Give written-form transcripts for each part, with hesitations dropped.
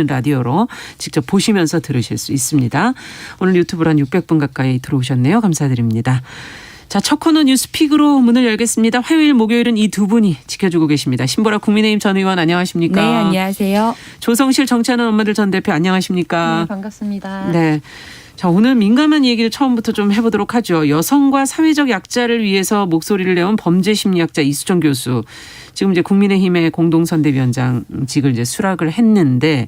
라디오로 직접 보시면서 들으실 수 있습니다. 오늘 유튜브로 한 600분 가까이 들어오셨네요. 감사드립니다. 자, 첫 코너 뉴스픽으로 문을 열겠습니다. 화요일, 목요일은 이 두 분이 지켜주고 계십니다. 신보라 국민의힘 전 의원 안녕하십니까? 네, 안녕하세요. 조성실 정치하는 엄마들 전 대표 안녕하십니까? 네, 반갑습니다. 네. 자, 오늘 민감한 얘기를 처음부터 좀 해보도록 하죠. 여성과 사회적 약자를 위해서 목소리를 내온 범죄심리학자 이수정 교수. 지금 이제 국민의힘의 공동선대위원장직을 이제 수락을 했는데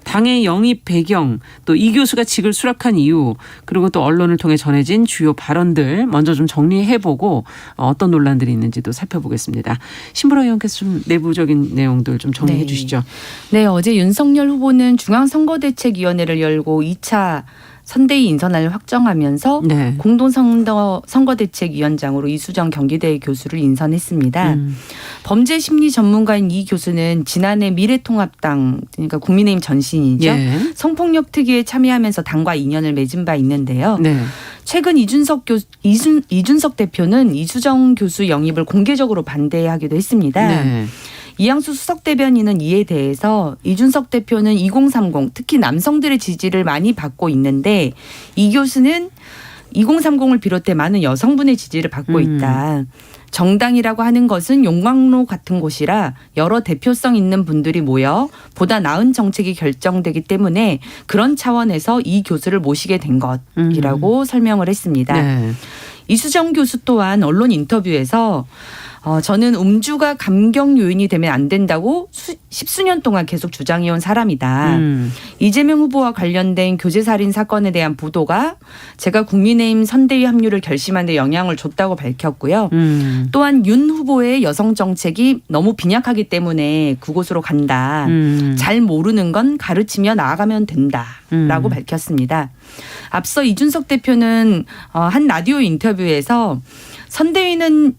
당의 영입 배경, 또 이 교수가 직을 수락한 이유, 그리고 또 언론을 통해 전해진 주요 발언들 먼저 좀 정리해보고 어떤 논란들이 있는지도 살펴보겠습니다. 신보라 의원께서 좀 내부적인 내용들 좀 정리해 주시죠. 네, 어제 윤석열 후보는 중앙선거대책위원회를 열고 2차 선대위 인선안을 확정하면서 네. 공동선거대책위원장으로 이수정 경기대 교수를 인선했습니다. 범죄심리 전문가인 이 교수는 지난해 미래통합당, 그러니까 국민의힘 전신이죠. 예. 성폭력 특위에 참여하면서 당과 인연을 맺은 바 있는데요. 네. 최근 이준석 대표는 이수정 교수 영입을 공개적으로 반대하기도 했습니다. 네. 이양수 수석 대변인은 이에 대해서 이준석 대표는 2030 특히 남성들의 지지를 많이 받고 있는데 이 교수는 2030을 비롯해 많은 여성분의 지지를 받고 있다. 정당이라고 하는 것은 용광로 같은 곳이라 여러 대표성 있는 분들이 모여 보다 나은 정책이 결정되기 때문에 그런 차원에서 이 교수를 모시게 된 것이라고 설명을 했습니다. 네. 이수정 교수 또한 언론 인터뷰에서 저는 음주가 감경 요인이 되면 안 된다고 십수년 동안 계속 주장해온 사람이다. 이재명 후보와 관련된 교제살인 사건에 대한 보도가 제가 국민의힘 선대위 합류를 결심한 데 영향을 줬다고 밝혔고요. 또한 윤 후보의 여성 정책이 너무 빈약하기 때문에 그곳으로 간다. 잘 모르는 건 가르치며 나아가면 된다라고 밝혔습니다. 앞서 이준석 대표는 한 라디오 인터뷰에서 선대위는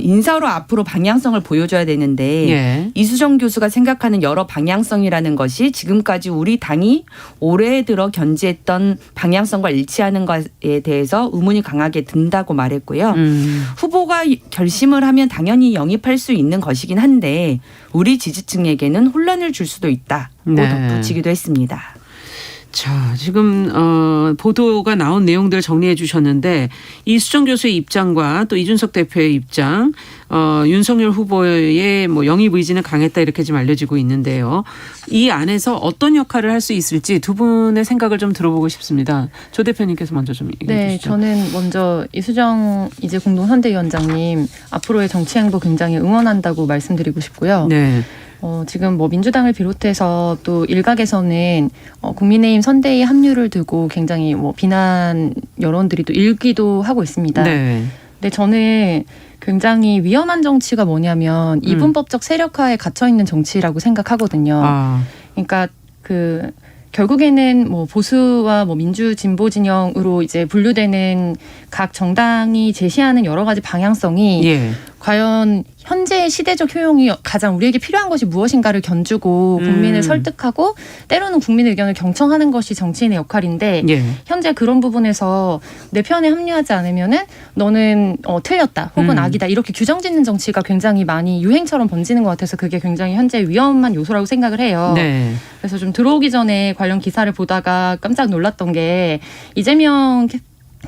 인사로 앞으로 방향성을 보여줘야 되는데 예. 이수정 교수가 생각하는 여러 방향성이라는 것이 지금까지 우리 당이 올해 들어 견지했던 방향성과 일치하는 것에 대해서 의문이 강하게 든다고 말했고요. 후보가 결심을 하면 당연히 영입할 수 있는 것이긴 한데 우리 지지층에게는 혼란을 줄 수도 있다고 네. 덧붙이기도 했습니다. 자, 지금 보도가 나온 내용들 정리해 주셨는데 이수정 교수의 입장과 또 이준석 대표의 입장, 윤석열 후보의 뭐 영입 의지는 강했다 이렇게 지금 알려지고 있는데요. 이 안에서 어떤 역할을 할 수 있을지 두 분의 생각을 좀 들어보고 싶습니다. 조 대표님께서 먼저 좀 얘기해 주시죠. 저는 먼저 이수정 이제 공동선대위원장님 앞으로의 정치 행보 굉장히 응원한다고 말씀드리고 싶고요. 네. 지금 뭐 민주당을 비롯해서 또 일각에서는 국민의힘 선대위 합류를 두고 굉장히 뭐 비난 여론들이 또 일기도 하고 있습니다. 네. 근데 저는 굉장히 위험한 정치가 뭐냐면 이분법적 세력화에 갇혀 있는 정치라고 생각하거든요. 그러니까 결국에는 뭐 보수와 뭐 민주 진보 진영으로 이제 분류되는 각 정당이 제시하는 여러 가지 방향성이 예. 과연 현재의 시대적 효용이 가장 우리에게 필요한 것이 무엇인가를 견주고 국민을 설득하고 때로는 국민 의견을 경청하는 것이 정치인의 역할인데 예. 현재 그런 부분에서 내 편에 합류하지 않으면은 너는 틀렸다 혹은 악이다 이렇게 규정짓는 정치가 굉장히 많이 유행처럼 번지는 것 같아서 그게 굉장히 현재 위험한 요소라고 생각을 해요. 네. 그래서 좀 들어오기 전에 관련 기사를 보다가 깜짝 놀랐던 게 이재명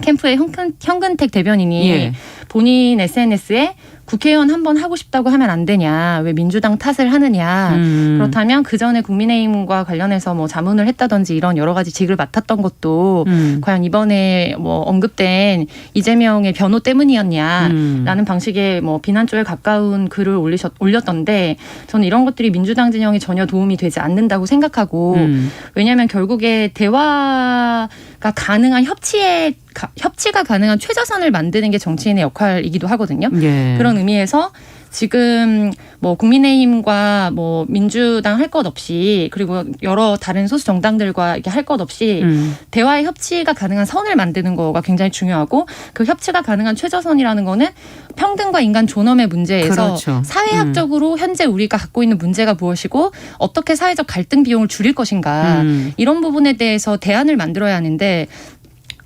캠프의 현근택 대변인이 예. 본인 SNS에 국회의원 한번 하고 싶다고 하면 안 되냐. 왜 민주당 탓을 하느냐. 그렇다면 그전에 국민의힘과 관련해서 뭐 자문을 했다든지 이런 여러 가지 직을 맡았던 것도 과연 이번에 뭐 언급된 이재명의 변호 때문이었냐라는 방식의 뭐 비난조에 가까운 글을 올렸던데 저는 이런 것들이 민주당 진영에 전혀 도움이 되지 않는다고 생각하고 왜냐하면 결국에 대화가 가능한 협치가 가능한 최저선을 만드는 게 정치인의 역할이기도 하거든요. 예. 그런 의미에서 지금 뭐 국민의힘과 뭐 민주당 할 것 없이 그리고 여러 다른 소수 정당들과 이렇게 할 것 없이 대화의 협치가 가능한 선을 만드는 거가 굉장히 중요하고 그 협치가 가능한 최저선이라는 거는 평등과 인간 존엄의 문제에서 그렇죠. 사회학적으로 현재 우리가 갖고 있는 문제가 무엇이고 어떻게 사회적 갈등 비용을 줄일 것인가 이런 부분에 대해서 대안을 만들어야 하는데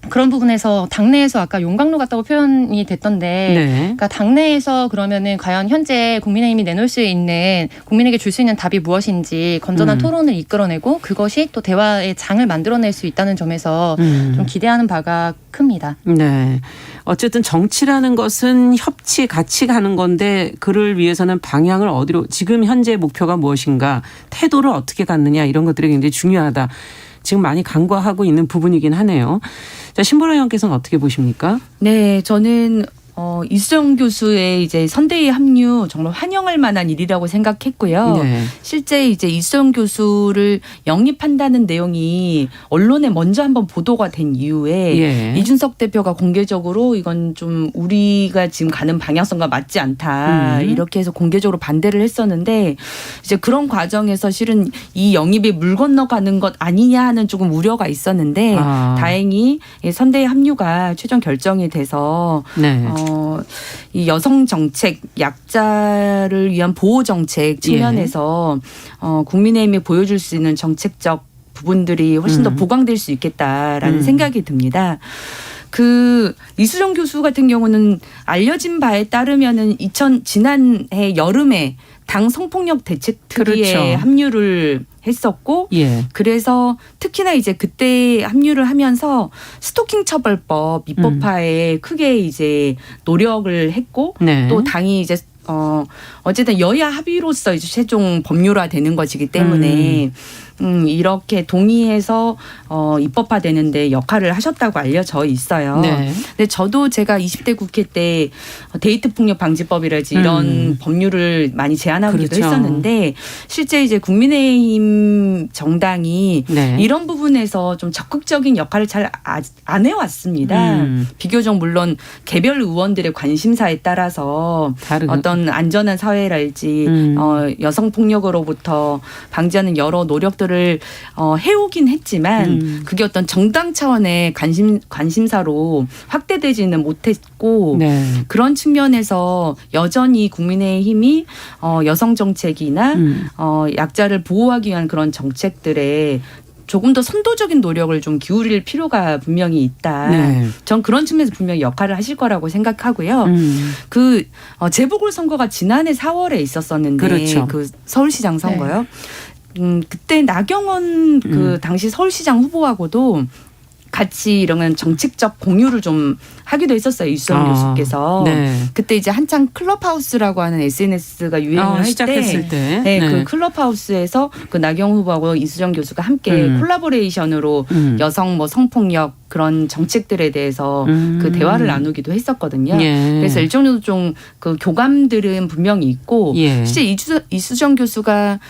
그런 부분에서 당내에서 아까 용광로 같다고 표현이 됐던데 네. 그러니까 당내에서 그러면은 과연 현재 국민의힘이 내놓을 수 있는 국민에게 줄 수 있는 답이 무엇인지 건전한 토론을 이끌어내고 그것이 또 대화의 장을 만들어낼 수 있다는 점에서 좀 기대하는 바가 큽니다. 네. 어쨌든 정치라는 것은 협치 같이 가는 건데 그를 위해서는 방향을 어디로 지금 현재 목표가 무엇인가 태도를 어떻게 갖느냐 이런 것들이 굉장히 중요하다. 지금 많이 간과하고 있는 부분이긴 하네요. 자, 신보라 의원께서는 어떻게 보십니까? 네, 저는 이수정 교수의 이제 선대위 합류 정말 환영할 만한 일이라고 생각했고요. 네. 실제 이제 이수정 교수를 영입한다는 내용이 언론에 먼저 한번 보도가 된 이후에 예. 이준석 대표가 공개적으로 이건 좀 우리가 지금 가는 방향성과 맞지 않다 이렇게 해서 공개적으로 반대를 했었는데 이제 그런 과정에서 실은 이 영입이 물 건너가는 것 아니냐 하는 조금 우려가 있었는데 다행히 선대위 합류가 최종 결정이 돼서 네. 이 여성 정책, 약자를 위한 보호 정책 측면에서 국민의힘이 보여줄 수 있는 정책적 부분들이 훨씬 더 보강될 수 있겠다라는 생각이 듭니다. 그 이수정 교수 같은 경우는 알려진 바에 따르면은 지난해 여름에 당 성폭력 대책특위에 그렇죠. 합류를 했었고 예. 그래서 특히나 이제 그때 합류를 하면서 스토킹 처벌법 입법화에 크게 이제 노력을 했고 네. 또 당이 이제 어쨌든 여야 합의로서 이제 최종 법률화되는 것이기 때문에 이렇게 동의해서 입법화되는데 역할을 하셨다고 알려져 있어요. 네. 근데 저도 제가 20대 국회 때 데이트 폭력 방지법이라든지 이런 법률을 많이 제안하기도 그렇죠. 했었는데 실제 이제 국민의힘 정당이 네. 이런 부분에서 좀 적극적인 역할을 잘 안 해왔습니다. 비교적 물론 개별 의원들의 관심사에 따라서 어떤 안전한 사회랄지 여성 폭력으로부터 방지하는 여러 노력들을 해오긴 했지만 그게 어떤 정당 차원의 관심사로 확대되지는 못했고 네. 그런 측면에서 여전히 국민의힘이 여성 정책이나 약자를 보호하기 위한 그런 정책들에 조금 더 선도적인 노력을 좀 기울일 필요가 분명히 있다. 네. 전 그런 측면에서 분명히 역할을 하실 거라고 생각하고요. 그 재보궐선거가 지난해 4월에 있었었는데 그렇죠. 그 서울시장 선거요. 그때 나경원 그 당시 서울시장 후보하고도 같이 이런 정책적 공유를 좀 하기도 했었어요. 이수정 교수께서. 네. 그때 이제 한창 클럽하우스라고 하는 SNS가 유행을 할 시작했을 때. 네, 그 클럽하우스에서 그 나경원 후보하고 이수정 교수가 함께 콜라보레이션으로 여성 뭐 성폭력 그런 정책들에 대해서 그 대화를 나누기도 했었거든요. 예. 그래서 일정도 좀 그 교감들은 분명히 있고 예. 실제 이수정 교수가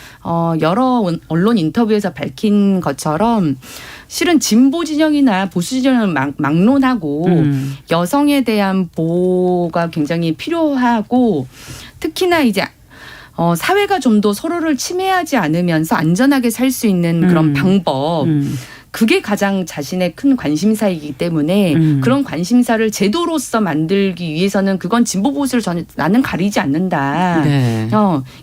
여러 언론 인터뷰에서 밝힌 것처럼 실은 진보 진영이나 보수 진영을 막론하고 여성에 대한 보호가 굉장히 필요하고 특히나 이제 사회가 좀 더 서로를 침해하지 않으면서 안전하게 살 수 있는 그런 방법 그게 가장 자신의 큰 관심사이기 때문에 그런 관심사를 제도로서 만들기 위해서는 그건 진보 보수를 나는 가리지 않는다. 네.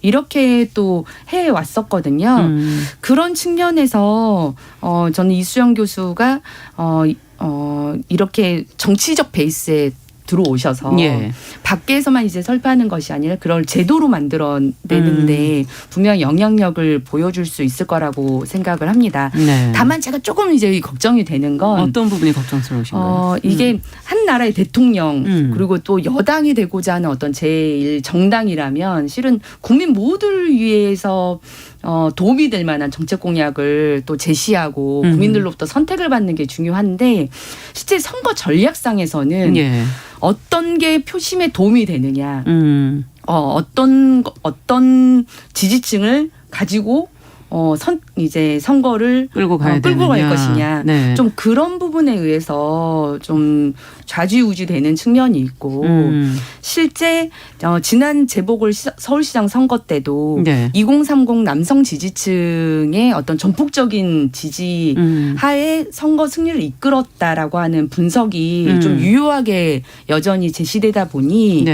이렇게 또 해왔었거든요. 그런 측면에서 저는 이수정 교수가 이렇게 정치적 베이스에 들어오셔서 밖에서만 이제 설파하는 것이 아니라 그걸 제도로 만들어내는데 분명 영향력을 보여줄 수 있을 거라고 생각을 합니다. 네. 다만 제가 조금 이제 걱정이 되는 건 어떤 부분이 걱정스러우신가요? 이게 한 나라의 대통령 그리고 또 여당이 되고자 하는 어떤 제1 정당이라면 실은 국민 모두를 위해서 도움이 될 만한 정책 공약을 또 제시하고 국민들로부터 선택을 받는 게 중요한데 실제 선거 전략상에서는 어떤 게 표심에 도움이 되느냐, 어떤 지지층을 가지고 이제 선거를 끌고 갈 것이냐. 네. 좀 그런 부분에 의해서 좀 좌지우지되는 측면이 있고 실제 지난 재보궐 서울시장 선거 때도 2030 남성 지지층의 어떤 전폭적인 지지 하에 선거 승리를 이끌었다라고 하는 분석이 좀 유효하게 여전히 제시되다 보니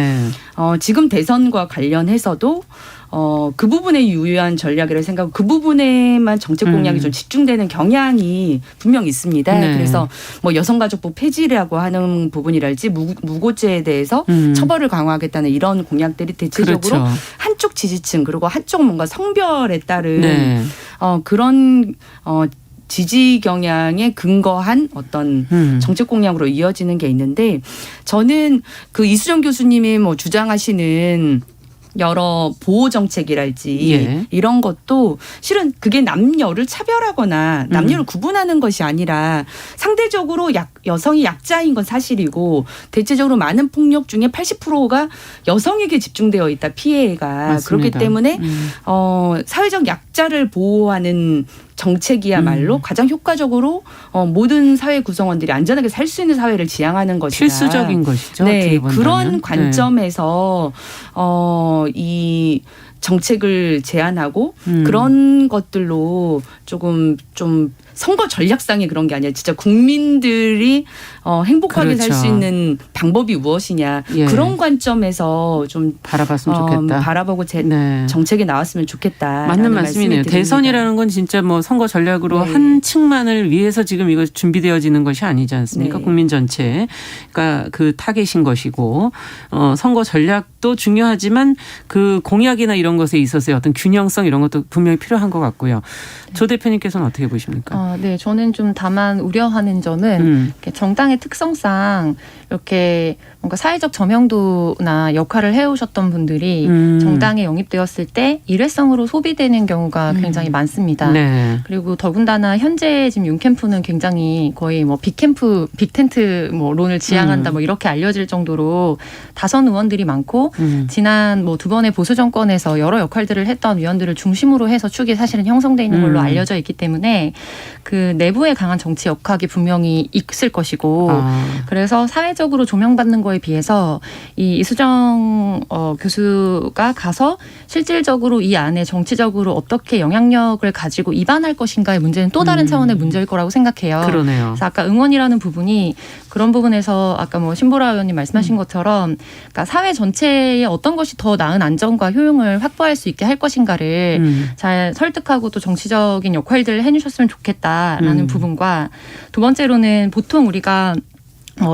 지금 대선과 관련해서도 그 부분에 유효한 전략이라고 생각하고 그 부분에만 정책 공약이 좀 집중되는 경향이 분명 있습니다. 네. 그래서 뭐 여성가족부 폐지라고 하는 부분이랄지 무고죄에 대해서 처벌을 강화하겠다는 이런 공약들이 대체적으로 그렇죠. 한쪽 지지층 그리고 한쪽 뭔가 성별에 따른 네. 그런 지지 경향에 근거한 어떤 정책 공약으로 이어지는 게 있는데 저는 그 이수정 교수님이 뭐 주장하시는 여러 보호 정책이랄지 예. 이런 것도 실은 그게 남녀를 차별하거나 남녀를 구분하는 것이 아니라 상대적으로 여성이 약자인 건 사실이고 대체적으로 많은 폭력 중에 80%가 여성에게 집중되어 있다 피해가 맞습니다. 그렇기 때문에 사회적 약자를 보호하는 정책이야말로 가장 효과적으로 모든 사회 구성원들이 안전하게 살 수 있는 사회를 지향하는 것이다. 필수적인 것이죠. 네, 어떻게 본다면. 그런 관점에서 이 정책을 제안하고 그런 것들로 조금 좀 선거 전략상의 그런 게 아니라 진짜 국민들이 행복하게 살 수 그렇죠. 있는 방법이 무엇이냐 예. 그런 관점에서 좀 바라봤으면 좋겠다. 바라보고 네. 정책이 나왔으면 좋겠다. 맞는 말씀이네요. 대선이라는 건 진짜 뭐 선거 전략으로 네. 한 층만을 위해서 지금 이거 준비되어지는 것이 아니지 않습니까? 네. 국민 전체. 그러니까 그 타겟인 것이고 선거 전략도 중요하지만 그 공약이나 이런 것에 있어서의 어떤 균형성 이런 것도 분명히 필요한 것 같고요. 조 대표님께서는 어떻게 보십니까? 네, 저는 좀 다만 우려하는 점은 이렇게 정당의 특성상 이렇게 뭔가 사회적 저명도나 역할을 해오셨던 분들이 정당에 영입되었을 때 일회성으로 소비되는 경우가 굉장히 많습니다. 네. 그리고 더군다나 현재 지금 윤캠프는 굉장히 거의 뭐 빅캠프, 빅텐트 뭐 론을 지향한다 뭐 이렇게 알려질 정도로 다선 의원들이 많고 지난 뭐 두 번의 보수 정권에서 여러 역할들을 했던 위원들을 중심으로 해서 축이 사실은 형성돼 있는 걸로 알려져 있기 때문에 그 내부에 강한 정치 역학이 분명히 있을 것이고 그래서 사회적으로 조명받는 거에 비해서 이 이수정 교수가 가서 실질적으로 이 안에 정치적으로 어떻게 영향력을 가지고 입안할 것인가의 문제는 또 다른 차원의 문제일 거라고 생각해요. 그러네요. 그래서 아까 응원이라는 부분이 그런 부분에서 아까 뭐 신보라 의원님 말씀하신 것처럼 그러니까 사회 전체에 어떤 것이 더 나은 안정과 효용을 확보할 수 있게 할 것인가를 잘 설득하고 또 정치적인 역할들을 해주셨으면 좋겠다라는 부분과 두 번째로는 보통 우리가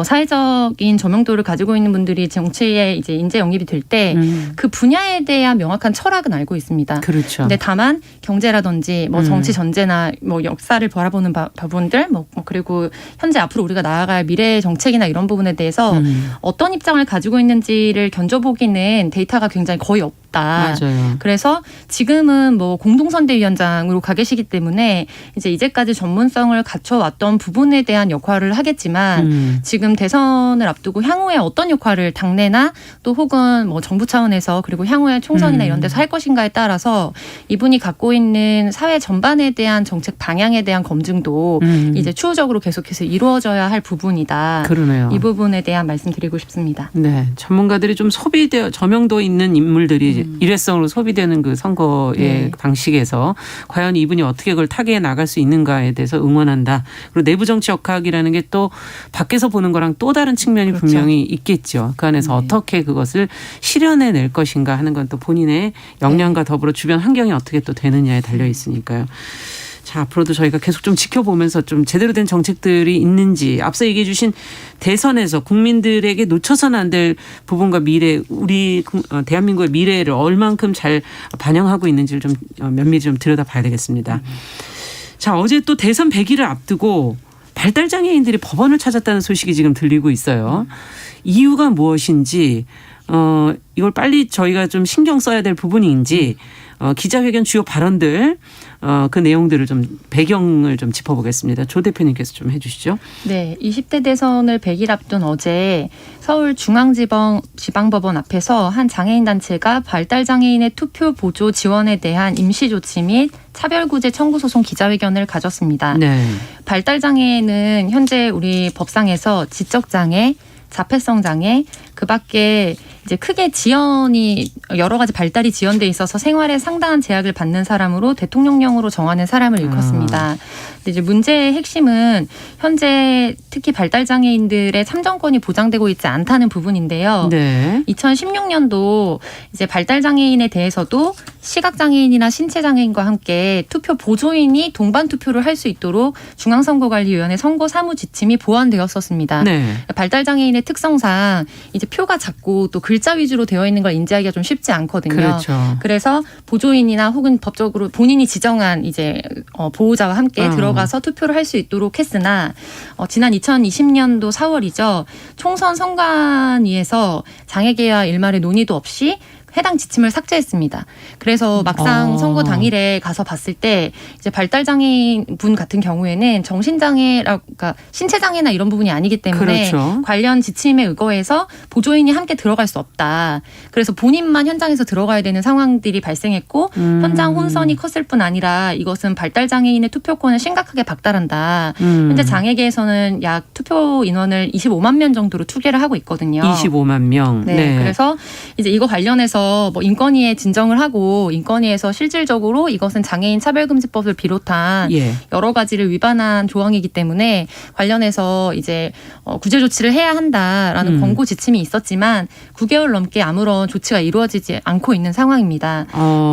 사회적인 저명도를 가지고 있는 분들이 정치에 이제 인재 영입이 될 때 그 분야에 대한 명확한 철학은 알고 있습니다. 그렇죠. 근데 다만 경제라든지 뭐 정치 전제나 뭐 역사를 바라보는 부분들 뭐 그리고 현재 앞으로 우리가 나아갈 미래 정책이나 이런 부분에 대해서 어떤 입장을 가지고 있는지를 견져보기는 데이터가 굉장히 거의 없다. 맞아요. 그래서 지금은 뭐 공동선대위원장으로 가 계시기 때문에 이제까지 전문성을 갖춰왔던 부분에 대한 역할을 하겠지만 지금 대선을 앞두고 향후에 어떤 역할을 당내나 또 혹은 뭐 정부 차원에서 그리고 향후에 총선이나 이런 데서 할 것인가에 따라서 이분이 갖고 있는 사회 전반에 대한 정책 방향에 대한 검증도 이제 추후적으로 계속해서 이루어져야 할 부분이다. 그러네요. 이 부분에 대한 말씀드리고 싶습니다. 네, 전문가들이 좀 저명도 있는 인물들이 일회성으로 소비되는 그 선거의 네. 방식에서 과연 이분이 어떻게 그걸 타개해 나갈 수 있는가에 대해서 응원한다. 그리고 내부 정치 역학이라는 게 또 밖에서 보는 거랑 또 다른 측면이 그렇죠. 분명히 있겠죠. 그 안에서 어떻게 그것을 실현해낼 것인가 하는 건 또 본인의 역량과 더불어 주변 환경이 어떻게 또 되느냐에 달려 있으니까요. 자, 앞으로도 저희가 계속 좀 지켜보면서 좀 제대로 된 정책들이 있는지 앞서 얘기해 주신 대선에서 국민들에게 놓쳐서는 안 될 부분과 미래 우리 대한민국의 미래를 얼만큼 잘 반영하고 있는지를 좀 면밀히 좀 들여다봐야 되겠습니다. 자, 어제 또 대선 100일을 앞두고 발달장애인들이 법원을 찾았다는 소식이 지금 들리고 있어요. 이유가 무엇인지 이걸 빨리 저희가 좀 신경 써야 될 부분인지 기자회견 주요 발언들 그 내용들을 좀 배경을 좀 짚어보겠습니다. 조 대표님께서 좀 해주시죠. 네, 20대 대선을 100일 앞둔 어제 서울중앙지방법원 앞에서 한 장애인 단체가 발달장애인의 투표 보조 지원에 대한 임시조치 및 차별구제 청구 소송 기자회견을 가졌습니다. 네. 발달장애는 현재 우리 법상에서 지적장애, 자폐성 장애, 그밖에 이제 크게 지연이 여러 가지 발달이 지연돼 있어서 생활에 상당한 제약을 받는 사람으로 대통령령으로 정하는 사람을 일컫습니다. 근데 이제 문제의 핵심은 현재 특히 발달 장애인들의 참정권이 보장되고 있지 않다는 부분인데요. 네. 2016년도 이제 발달 장애인에 대해서도 시각 장애인이나 신체 장애인과 함께 투표 보조인이 동반 투표를 할 수 있도록 중앙선거관리위원회 선거 사무 지침이 보완되었었습니다. 네. 발달 장애인의 특성상 이제 표가 작고 또 글자 위주로 되어 있는 걸 인지하기가 좀 쉽지 않거든요. 그렇죠. 그래서 보조인이나 혹은 법적으로 본인이 지정한 이제 보호자와 함께 들어가서 투표를 할 수 있도록 했으나 지난 2020년도 4월이죠. 총선 선관위에서 장애계와 일말의 논의도 없이 해당 지침을 삭제했습니다. 그래서 막상 선거 당일에 가서 봤을 때 이제 발달 장애인 분 같은 경우에는 정신장애라고 그러니까 신체 장애나 이런 부분이 아니기 때문에 그렇죠. 관련 지침에 의거해서 보조인이 함께 들어갈 수 없다. 그래서 본인만 현장에서 들어가야 되는 상황들이 발생했고 현장 혼선이 컸을 뿐 아니라 이것은 발달 장애인의 투표권을 심각하게 박탈한다. 현재 장애계에서는 약 투표 인원을 25만 명 정도로 추계를 하고 있거든요. 25만 명. 네. 네. 그래서 이제 이거 관련해서 뭐 인권위에 진정을 하고 인권위에서 실질적으로 이것은 장애인 차별금지법을 비롯한 예. 여러 가지를 위반한 조항이기 때문에 관련해서 이제 구제 조치를 해야 한다라는 권고 지침이 있었지만 9개월 넘게 아무런 조치가 이루어지지 않고 있는 상황입니다.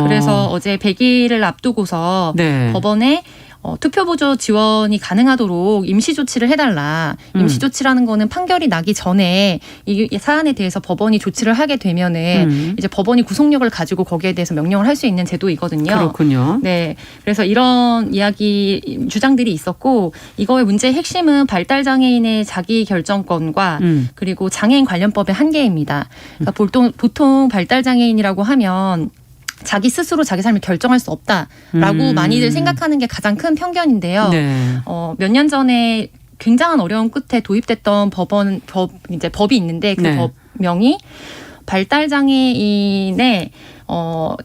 그래서 어제 100일을 앞두고서 네. 법원에 투표 보조 지원이 가능하도록 임시 조치를 해달라. 임시 조치라는 거는 판결이 나기 전에 이 사안에 대해서 법원이 조치를 하게 되면은 이제 법원이 구속력을 가지고 거기에 대해서 명령을 할 수 있는 제도이거든요. 그렇군요. 네, 그래서 이런 이야기 주장들이 있었고 이거의 문제의 핵심은 발달 장애인의 자기 결정권과 그리고 장애인 관련법의 한계입니다. 그러니까 보통 발달 장애인이라고 하면 자기 스스로 자기 삶을 결정할 수 없다라고 많이들 생각하는 게 가장 큰 편견인데요. 네. 몇 년 전에 굉장한 어려움 끝에 도입됐던 법이 있는데 그 네. 법명이 발달 장애인의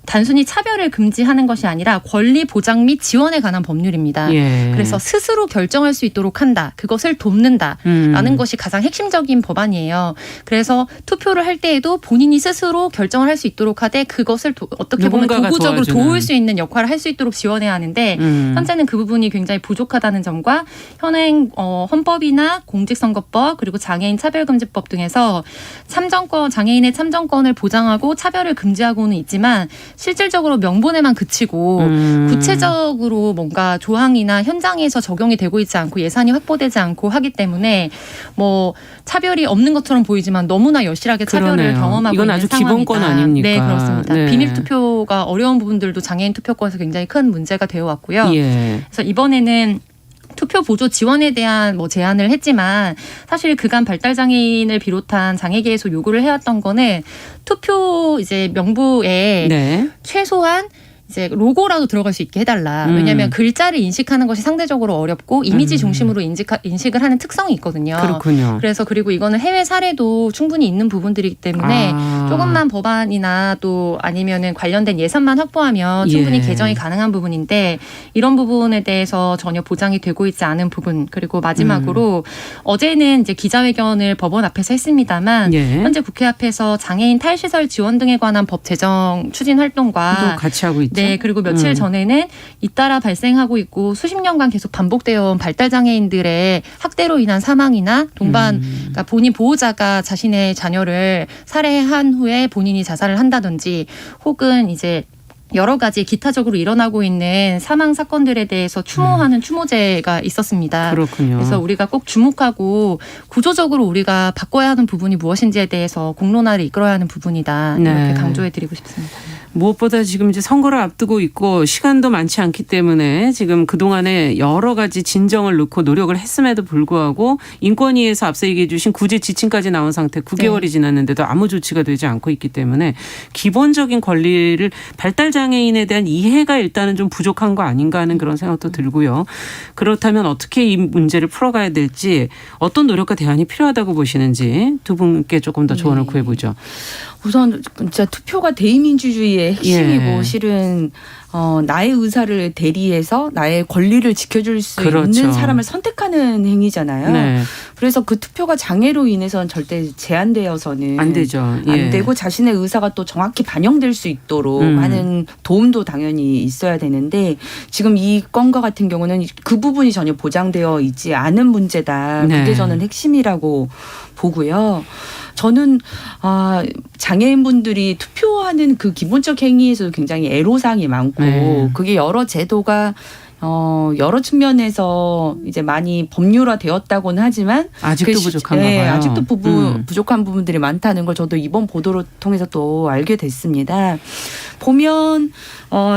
단순히 차별을 금지하는 것이 아니라 권리 보장 및 지원에 관한 법률입니다. 예. 그래서 스스로 결정할 수 있도록 한다. 그것을 돕는다라는 것이 가장 핵심적인 법안이에요. 그래서 투표를 할 때에도 본인이 스스로 결정을 할 수 있도록 하되 그것을 어떻게 보면 누군가가 도구적으로 도와주는. 도울 수 있는 역할을 할 수 있도록 지원해야 하는데 현재는 그 부분이 굉장히 부족하다는 점과 현행 헌법이나 공직선거법 그리고 장애인 차별금지법 등에서 장애인의 참정권을 보장하고 차별을 금지하고는 있지만 실질적으로 명분에만 그치고 구체적으로 뭔가 조항이나 현장에서 적용이 되고 있지 않고 예산이 확보되지 않고 하기 때문에 뭐 차별이 없는 것처럼 보이지만 너무나 여실하게 차별을 그러네요. 경험하고 이건 있는 아주 상황이다. 기본권 아닙니까? 네, 그렇습니다. 네. 비밀 투표가 어려운 부분들도 장애인 투표권에서 굉장히 큰 문제가 되어 왔고요. 예. 그래서 이번에는 투표 보조 지원에 대한 제안을 했지만 사실 그간 발달 장애인을 비롯한 장애계에서 요구를 해왔던 거는 투표 이제 명부에 네. 최소한 이제 로고라도 들어갈 수 있게 해달라. 왜냐하면 글자를 인식하는 것이 상대적으로 어렵고 이미지 중심으로 인식을 하는 특성이 있거든요. 그렇군요. 그래서 그리고 이거는 해외 사례도 충분히 있는 부분들이기 때문에 조금만 법안이나 또 아니면은 관련된 예산만 확보하면 충분히 예. 개정이 가능한 부분인데 이런 부분에 대해서 전혀 보장이 되고 있지 않은 부분 그리고 마지막으로 어제는 이제 기자회견을 법원 앞에서 했습니다만 예. 현재 국회 앞에서 장애인 탈시설 지원 등에 관한 법 제정 추진 활동과 또 같이 하고 있죠. 네, 그리고 며칠 전에는 잇따라 발생하고 있고 수십 년간 계속 반복되어 온 발달 장애인들의 학대로 인한 사망이나 그러니까 본인 보호자가 자신의 자녀를 살해한 후에 본인이 자살을 한다든지 혹은 이제 여러 가지 기타적으로 일어나고 있는 사망 사건들에 대해서 추모하는 추모제가 있었습니다. 그렇군요. 그래서 우리가 꼭 주목하고 구조적으로 우리가 바꿔야 하는 부분이 무엇인지에 대해서 공론화를 이끌어야 하는 부분이다. 네. 이렇게 강조해드리고 싶습니다. 무엇보다 지금 이제 선거를 앞두고 있고 시간도 많지 않기 때문에 지금 그동안에 여러 가지 진정을 넣고 노력을 했음에도 불구하고 인권위에서 앞서 얘기해 주신 구제 지침까지 나온 상태 9개월이 지났는데도 아무 조치가 되지 않고 있기 때문에 기본적인 권리를 발달 장애인에 대한 이해가 일단은 좀 부족한 거 아닌가 하는 그런 생각도 들고요. 그렇다면 어떻게 이 문제를 풀어가야 될지 어떤 노력과 대안이 필요하다고 보시는지 두 분께 조금 더 조언을 구해보죠. 우선 진짜 투표가 대의민주주의의 핵심이고 예. 실은 나의 의사를 대리해서 나의 권리를 지켜줄 수 그렇죠. 있는 사람을 선택하는 행위잖아요. 네. 그래서 그 투표가 장애로 인해서는 절대 제한되어서는 안 되죠. 예. 안 되고 자신의 의사가 또 정확히 반영될 수 있도록 하는 도움도 당연히 있어야 되는데 지금 이 건과 같은 경우는 그 부분이 전혀 보장되어 있지 않은 문제다. 네. 그게 저는 핵심이라고 보고요. 저는 장애인분들이 투표하는 그 기본적 행위에서도 굉장히 애로사항이 많고 네. 그게 여러 제도가 여러 측면에서 이제 많이 법률화되었다고는 하지만 아직도 그 부족한가 네, 봐요. 아직도 부족한 부분들이 많다는 걸 저도 이번 보도를 통해서 또 알게 됐습니다. 보면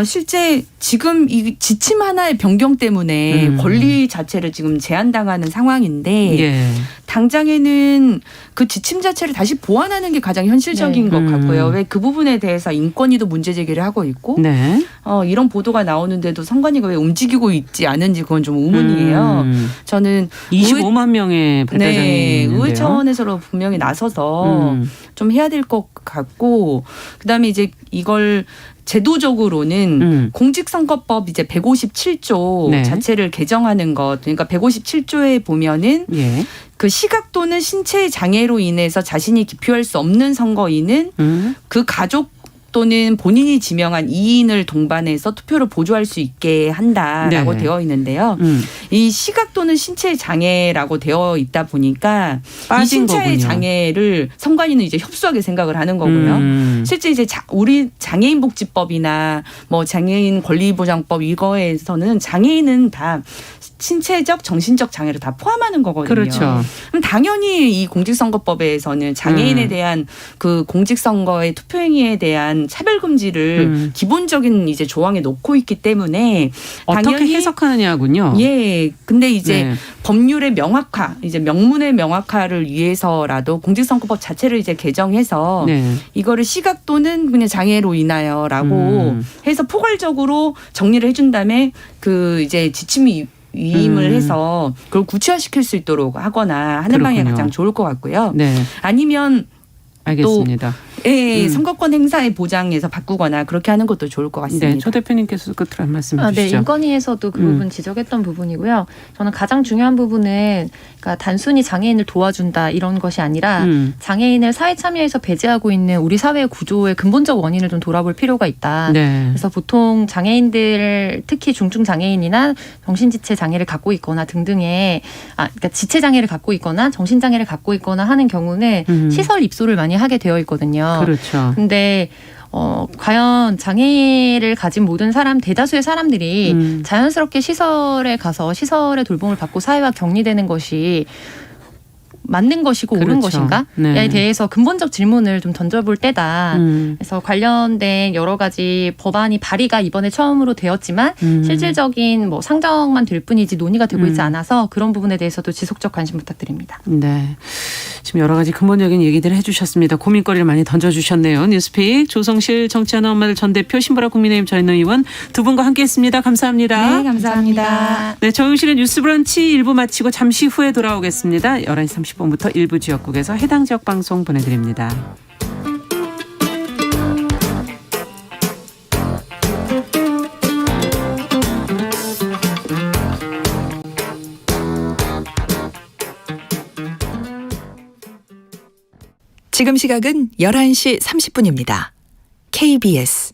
실제 지금 이 지침 하나의 변경 때문에 권리 자체를 지금 제한당하는 상황인데 예. 당장에는 그 지침 자체를 다시 보완하는 게 가장 현실적인 네. 것 같고요. 왜 그 부분에 대해서 인권위도 문제 제기를 하고 있고 네. 이런 보도가 나오는데도 선관위가 왜 움직이고 있지 않은지 그건 좀 의문이에요. 저는 25만 명의 발달장애인이 네, 있는데요. 의회 차원에서 분명히 나서서 좀 해야 될 것 같고 그다음에 이제 이걸 제도적으로는 공직선거법 이제 157조 네. 자체를 개정하는 것 그러니까 157조에 보면은 예. 그 시각 또는 신체 장애로 인해서 자신이 기표할 수 없는 선거인은 그 가족 또는 본인이 지명한 2인을 동반해서 투표를 보조할 수 있게 한다라고 네. 되어 있는데요. 이 시각 또는 신체 장애라고 되어 있다 보니까 이 빠진 신체 거군요. 장애를 선관위는 이제 협소하게 생각을 하는 거고요. 실제 이제 우리 장애인 복지법이나 뭐 장애인 권리보장법 이거에서는 장애인은 다 신체적, 정신적 장애를 다 포함하는 거거든요. 그렇죠. 그럼 당연히 이 공직선거법에서는 장애인에 대한 그 공직선거의 투표행위에 대한 차별 금지를 기본적인 이제 조항에 놓고 있기 때문에 어떻게 당연히 해석하느냐군요. 예. 근데 이제 네. 법률의 명확화, 이제 명문의 명확화를 위해서라도 공직선거법 자체를 이제 개정해서 네. 이거를 시각 또는 그냥 장애로 인하여라고 해서 포괄적으로 정리를 해준 다음에 그 이제 지침이 위임을 해서 그걸 구체화시킬 수 있도록 하거나 하는 방향이 그렇군요. 가장 좋을 것 같고요. 네. 아니면 알겠습니다. 예, 선거권 행사의 보장에서 바꾸거나 그렇게 하는 것도 좋을 것 같습니다. 네. 조 대표님께서 끝으로 한 말씀 네, 해주시죠. 인권위에서도 그 부분 지적했던 부분이고요. 저는 가장 중요한 부분은 그러니까 단순히 장애인을 도와준다 이런 것이 아니라 장애인을 사회 참여에서 배제하고 있는 우리 사회의 구조의 근본적 원인을 좀 돌아볼 필요가 있다. 네. 그래서 보통 장애인들 특히 중증 장애인이나 정신지체 장애를 갖고 있거나 등등의 그러니까 지체 장애를 갖고 있거나 정신 장애를 갖고 있거나 하는 경우는 시설 입소를 많이 하게 되어 있거든요. 그렇죠. 근데 과연 장애를 가진 모든 대다수의 사람들이 자연스럽게 시설에 가서 시설의 돌봄을 받고 사회와 격리되는 것이 맞는 것이고 옳은 그렇죠. 것인가에 네. 대해서 근본적 질문을 좀 던져볼 때다. 그래서 관련된 여러 가지 법안이 발의가 이번에 처음으로 되었지만 실질적인 뭐 상정만 될 뿐이지 논의가 되고 있지 않아서 그런 부분에 대해서도 지속적 관심 부탁드립니다. 네. 지금 여러 가지 근본적인 얘기들을 해주셨습니다. 고민거리를 많이 던져주셨네요. 뉴스픽 조성실 정치하는 엄마들 전 대표 신보라 국민의힘 전 의원 두 분과 함께했습니다. 감사합니다. 네, 감사합니다. 네, 정용실의 뉴스브런치 1부 마치고 잠시 후에 돌아오겠습니다. 11시 30분부터 일부 지역국에서 해당 지역 방송 보내드립니다. 지금 시각은 11시 30분입니다. KBS